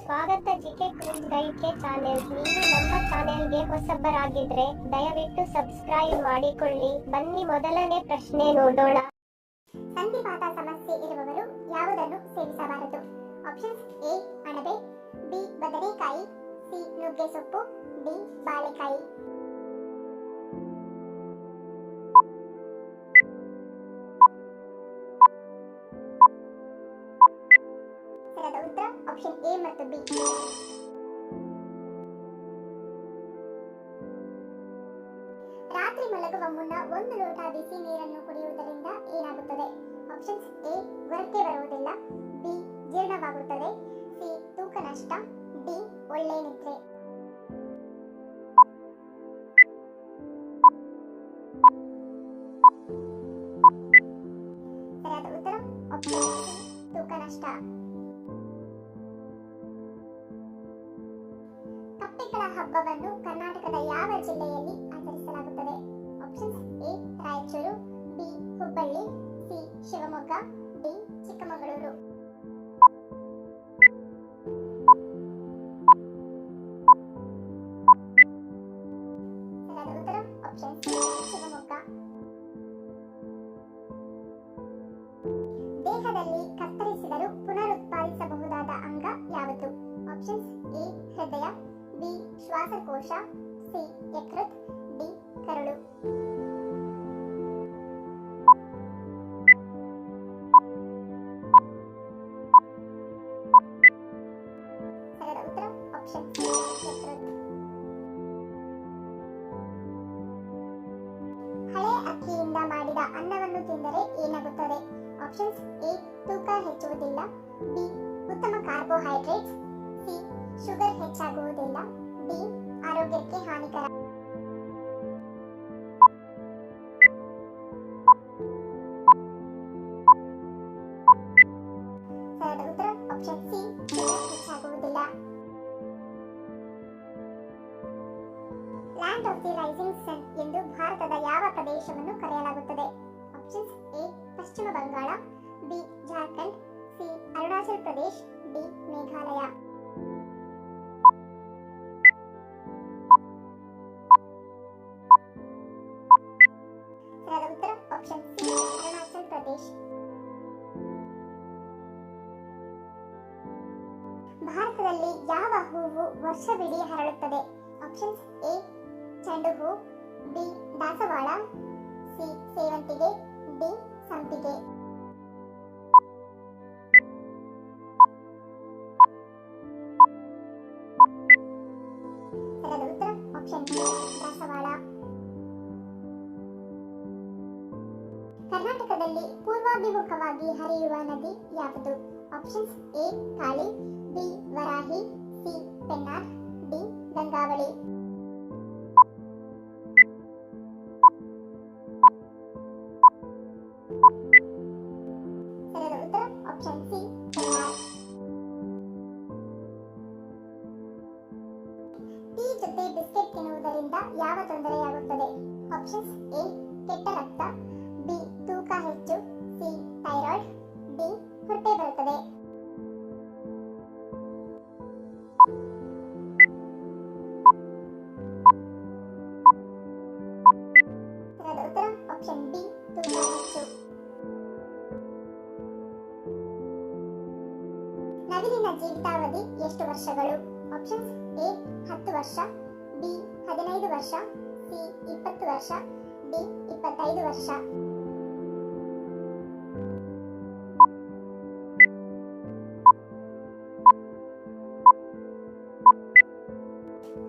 ಸ್ವಾಗತ GK quiz ಗೈಡ್ಗೆ channel. ನೀವು ನಮ್ಮ ಚಾನೆಲ್ಗೆ ಹೊಸಬರಾಗಿದ್ರೆ ದಯವಿಟ್ಟು ಸಬ್ಸ್ಕ್ರೈಬ್ ಮಾಡಿಕೊಳ್ಳಿ. ಬನ್ನಿ ಮೊದಲನೇ ಪ್ರಶ್ನೆ ನೋಡೋಣ. ಸಂಧಿವಾತ ಸಮಸ್ಯೆ ಇರುವವರು ಯಾವುದನ್ನು ಸೇವಿಸಬಾರದು? ಆಪ್ಷನ್ಸ್: ಎ ಅಣಬೆ, ಬಿ ಬದನೆಕಾಯಿ, ಸಿ ನುಗ್ಗೆ ಸೊಪ್ಪು, ಡಿ ಬಾಳೆಕಾಯಿ. ಸರಿಯಾದ ಉತ್ತರ ಆಪ್ಷನ್ ಎ ಮತ್ತು ಬಿ. ರಾತ್ರಿ ಮಲಗುವ ಮುನ್ನ 1 ಲೋಟ ಬಿಸಿ ನೀರನ್ನು ಕುಡಿಯುವುದರಿಂದ ಏನಾಗುತ್ತದೆ? ಆಪ್ಷನ್ಸ್: ಎ ಗೊರಕೆ ಬರುವುದಿಲ್ಲ, ಬಿ ಜೀರ್ಣವಾಗುತ್ತದೆ, ಸಿ ತೂಕ ನಷ್ಟ, ಡಿ ಒಳ್ಳೆ ನಿದ್ರೆ. ಸರಿಯಾದ ಉತ್ತರ ಆಪ್ಷನ್ ಸಿ ತೂಕ ನಷ್ಟ. ಕಪ್ಪೆಗಳ ಹಬ್ಬವನ್ನು ಕರ್ನಾಟಕದ ಯಾವ ಜಿಲ್ಲೆಯಲ್ಲಿ ಆಚರಿಸಲಾಗುತ್ತದೆ? Options: A Raichur, B Hubballi, C Shivamogga, D Chikkamagaluru. ಸರಿಯಾದ ಉತ್ತರ ಆಪ್ಷನ್ ಸಿ ಶಿವಮೊಗ್ಗ. ದೇಹದಲ್ಲಿ ಕತ್ತರಿಸಿದರೂ ಪುನರುತ್ಪಾದಿಸಬಹುದಾದ ಅಂಗ ಯಾವುದು? ಆಪ್ಷನ್ಸ್: ಎ ಹೃದಯ, ಬಿ ಶ್ವಾಸಕೋಶ, ಸಿ ಯಕೃತ್, ಡಿ ಕರುಳು. ಸರಿಯಾದ ಉತ್ತರ ಆಪ್ಷನ್ ಸಿ ಯಕೃತ್. ಹಳೆ ಅಕ್ಕಿಯಿಂದ ಮಾಡಿದ ಅನ್ನವನ್ನು ತಿಂದರೆ ಏನಾಗುತ್ತದೆ? ಆಪ್ಷನ್ಸ್: ಎ ತೂಕ ಹೆಚ್ಚುವುದಿಲ್ಲ, ಬಿ ಉತ್ತಮ ಕಾರ್ಬೋಹೈಡ್ರೇಟ್ಸ್, ಸಿ ಶುಗರ್ ಹೆಚ್ಚಾಗುವುದಿಲ್ಲ, ಡಿ ಆರೋಗ್ಯಕ್ಕೆ ಹಾನಿಕರ. ಸರಿಯಾದ ಉತ್ತರ ಆಪ್ಷನ್ ಸಿ ಶುಗರ್ ಹೆಚ್ಚಾಗುವುದಿಲ್ಲ. Land of the rising sun ಎಂದು ಭಾರತದ ಯಾವ ಪ್ರದೇಶವನ್ನು ಕರೆಯಲಾಗುತ್ತದೆ? Options: A Paschim Bangal, B Jharkhand, C Arunachal Pradesh, D Meghalaya. ಸರಿಯಾದ ಉತ್ತರ ಆಪ್ಷನ್ ಸಿ ಅರುಣಾಚಲ್ ಪ್ರದೇಶ್. ಭಾರತದಲ್ಲಿ ಯಾವ ಹೂವು ವರ್ಷವಿಡೀ ಹರಡುತ್ತದೆ? ಆಪ್ಷನ್ಸ್: ಎ ಚೆಂಡು ಹೂ, ಬಿ ದಾಸವಾಳ, ಸಿ ಸೇವಂತಿಗೆ, ಡಿ ಸಂಪಿಗೆ. ಸರಿಯಾದ ಉತ್ತರ ಆಪ್ಷನ್ ಬಿ ದಾಸವಾಳ. ಕರ್ನಾಟಕದಲ್ಲಿ ಪೂರ್ವಾಭಿಮುಖವಾಗಿ ಹರಿಯುವ ನದಿ ಯಾವುದು? Options: A Kali, B Varahi, C Pennar, D Gangavali. ಸರಿಯಾದ ಉತ್ತರ ಆಪ್ಷನ್ ಸಿ ಪೆನ್ನಾರ್. ಟೀ ಜೊತೆ ಬಿಸ್ಕೆಟ್ ತಿನ್ನುವುದರಿಂದ ಯಾವ ತೊಂದರೆಯಾಗುತ್ತದೆ? ಆಪ್ಷನ್ಸ್: ಎ ಕೆಟ್ಟ ರಕ್ತ, ಬಿ ತೂಕ ಹೆಚ್ಚು, ಸಿ ಥೈರಾಯ್ಡ್, ಡಿ ಹೊಟ್ಟೆ ಬರುತ್ತದೆ. ಸರಿಯಾದ ಉತ್ತರ ಆಪ್ಷನ್ ಬಿ ತೂಕ ಹೆಚ್ಚು. ನವಿಲಿನ ಜೀವಿತಾವಧಿ ಎಷ್ಟು ವರ್ಷಗಳು? ಆಪ್ಷನ್ಸ್: ಎ 10 ವರ್ಷ, ಬಿ 15 ವರ್ಷ, ಸಿ 20 ವರ್ಷ, ಡಿ 25 ವರ್ಷ.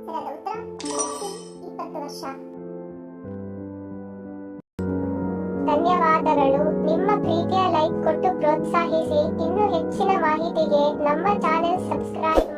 ಸರಿಯಾದ ಉತ್ತರ ಸಿ 20 ವರ್ಷ. ಧನ್ಯವಾದಗಳು. ನಿಮ್ಮ ಪ್ರೀತಿಯ ಲೈಕ್ ಕೊಟ್ಟು ಪ್ರೋತ್ಸಾಹಿಸಿ. ಇನ್ನೂ ಹೆಚ್ಚಿನ ಮಾಹಿತಿಗೆ ನಮ್ಮ ಚಾನೆಲ್ ಸಬ್ಸ್ಕ್ರೈಬ್